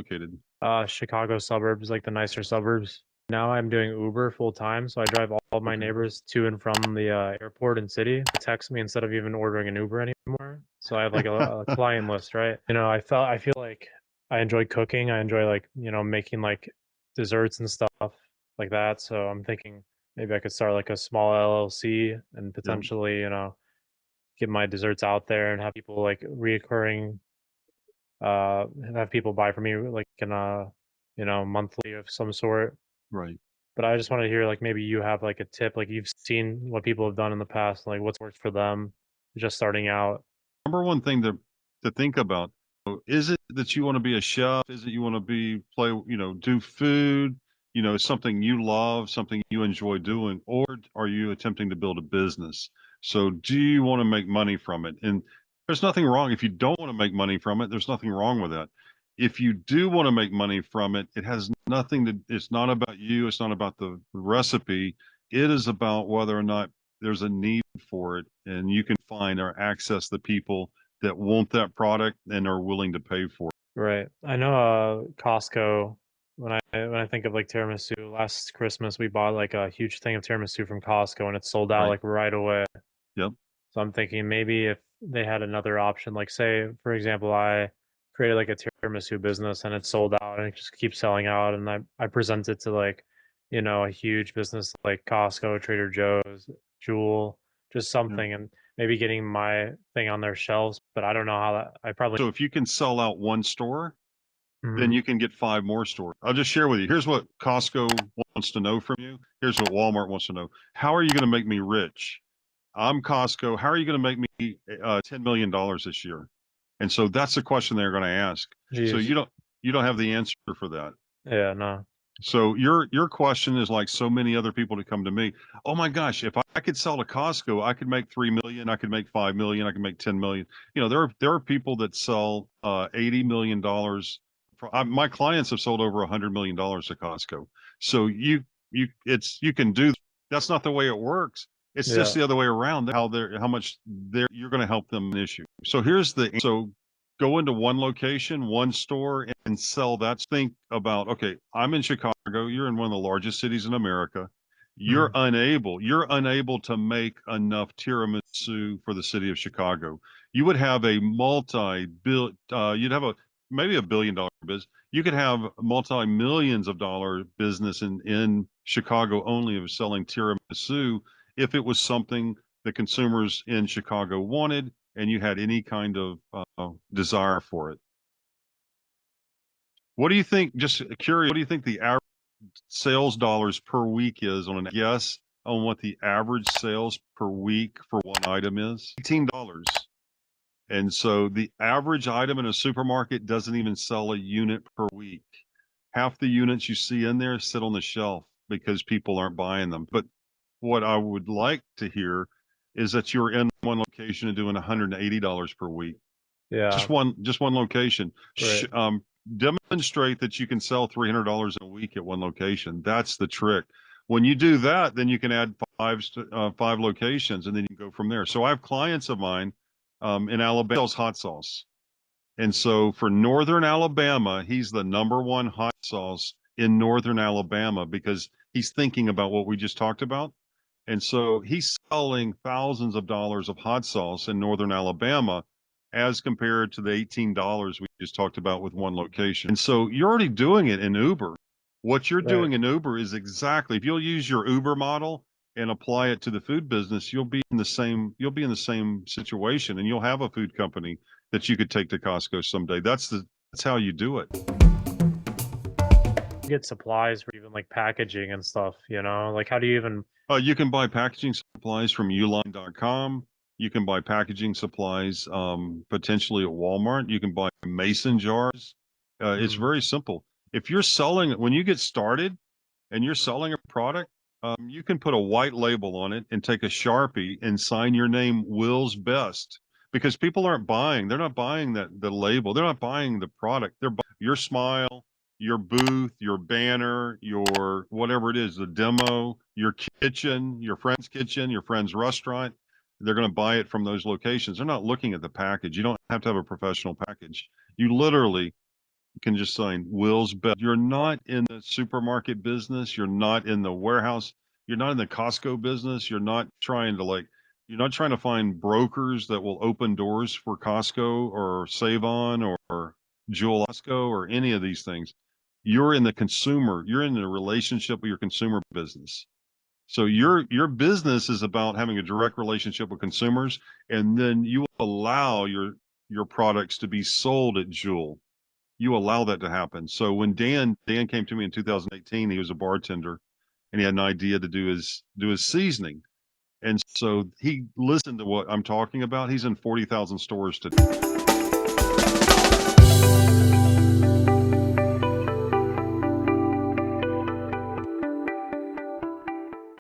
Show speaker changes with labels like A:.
A: located?
B: Chicago suburbs, like the nicer suburbs. Now I'm doing Uber full time, so I drive all my
A: Okay.
B: neighbors to and from the airport and city. They text me instead of even ordering an Uber anymore. So I have like a client list, right? I feel like I enjoy cooking. I enjoy like, making like desserts and stuff like that. So I'm thinking maybe I could start like a small LLC and
A: Yep.
B: potentially, get my desserts out there and have people like reoccurring have people buy from you like in a monthly of some sort.
A: Right.
B: But I just want to hear like maybe you have like a tip, like you've seen what people have done in the past, like what's worked for them just starting out.
A: Number one thing to think about, is it that you want to be a chef? Is it you want to be play, do food, something you love, something you enjoy doing, or are you attempting to build a business? So do you want to make money from it? And there's nothing wrong if you don't want to make money from it, there's nothing wrong with that. If you do want to make money from it, it has nothing to, it's not about you, it's not about the recipe. It is about whether or not there's a need for it and you can find or access the people that want that product and are willing to pay for it.
B: Right. I know Costco, when I think of like tiramisu, last Christmas we bought like a huge thing of tiramisu from Costco and it sold out
A: Right.
B: like right away.
A: Yep.
B: So I'm thinking maybe if they had another option, like say, for example, I created like a tiramisu business and it sold out and it just keeps selling out. And I present it to like, a huge business like Costco, Trader Joe's, Jewel, just
A: Yep.
B: something, and maybe getting my thing on their shelves. But I don't know how that, I probably,
A: So if you can sell out one store, then
B: Mhm.
A: you can get five more stores. I'll just share with you. Here's what Costco wants to know from you. Here's what Walmart wants to know. How are you going to make me rich? I'm Costco. How are you going to make me $10 million this year? And so that's the question they're going to ask. So
B: Geez.
A: you don't have the answer for that.
B: Yeah, no.
A: So your question is like so many other people that come to me. Oh my gosh, if I could sell to Costco, I could make 3 million, I could make 5 million, I could make 10 million. There are people that sell $80 million. My clients have sold over $100 million to Costco. So you can do. That's not the way it works. It's just
B: Yeah.
A: the other way around. How much you're going to help them issue. So go into one location, one store, and sell that. Think about, okay, I'm in Chicago. You're in one of the largest cities in America.
B: Mhm.
A: You're unable to make enough tiramisu for the city of Chicago. You would have a multi-bill, you'd have a maybe $1 billion business. You could have multi-millions of dollar business in Chicago only of selling tiramisu if it was something the consumers in Chicago wanted and you had any kind of desire for it. What do you think? Just curious, what do you think the average sales dollars per week is on an guess on what the average sales per week for one item is? $18. And so the average item in a supermarket doesn't even sell a unit per week. Half the units you see in there sit on the shelf because people aren't buying them. But what I would like to hear is that you're in one location and doing $180 per week.
B: Yeah.
A: Just one location.
B: Right.
A: Demonstrate that you can sell $300 a week at one location. That's the trick. When you do that, then you can add five locations, and then you can go from there. So I have clients of mine in Alabama sells hot sauce, and so for Northern Alabama, he's the number one hot sauce in Northern Alabama because he's thinking about what we just talked about. And so he's selling thousands of dollars of hot sauce in Northern Alabama as compared to the $18 we just talked about with one location. And so you're already doing it in Uber. What you're
B: Right.
A: doing in Uber is exactly, if you'll use your Uber model and apply it to the food business, you'll be in the same situation and you'll have a food company that you could take to Costco someday. That's how you do it.
B: Get supplies for even like packaging and stuff, Like how do you even
A: You can buy packaging supplies from uline.com. You can buy packaging supplies potentially at Walmart. You can buy mason jars. It's
B: Mm.
A: very simple. If you're selling, when you get started and you're selling a product, you can put a white label on it and take a Sharpie and sign your name Will's Best because people aren't buying. They're not buying the label. They're not buying the product. They're buying your smile, your booth, your banner, your whatever it is, the demo, your kitchen, your friend's kitchen, your friend's restaurant. They're going to buy it from those locations. They're not looking at the package. You don't have to have a professional package. You literally can just sign Will's Best. You're not in the supermarket business. You're not in the warehouse. You're not in the Costco business. You're not trying to find brokers that will open doors for Costco or Save On or Jewel Osco or any of these things. You're in the consumer. You're in the relationship with your consumer business. So your business is about having a direct relationship with consumers, and then you allow your products to be sold at Jewel. You allow that to happen. So when Dan came to me in 2018, he was a bartender and he had an idea to do his seasoning. And so he listened to what I'm talking about. He's in 40,000 stores today.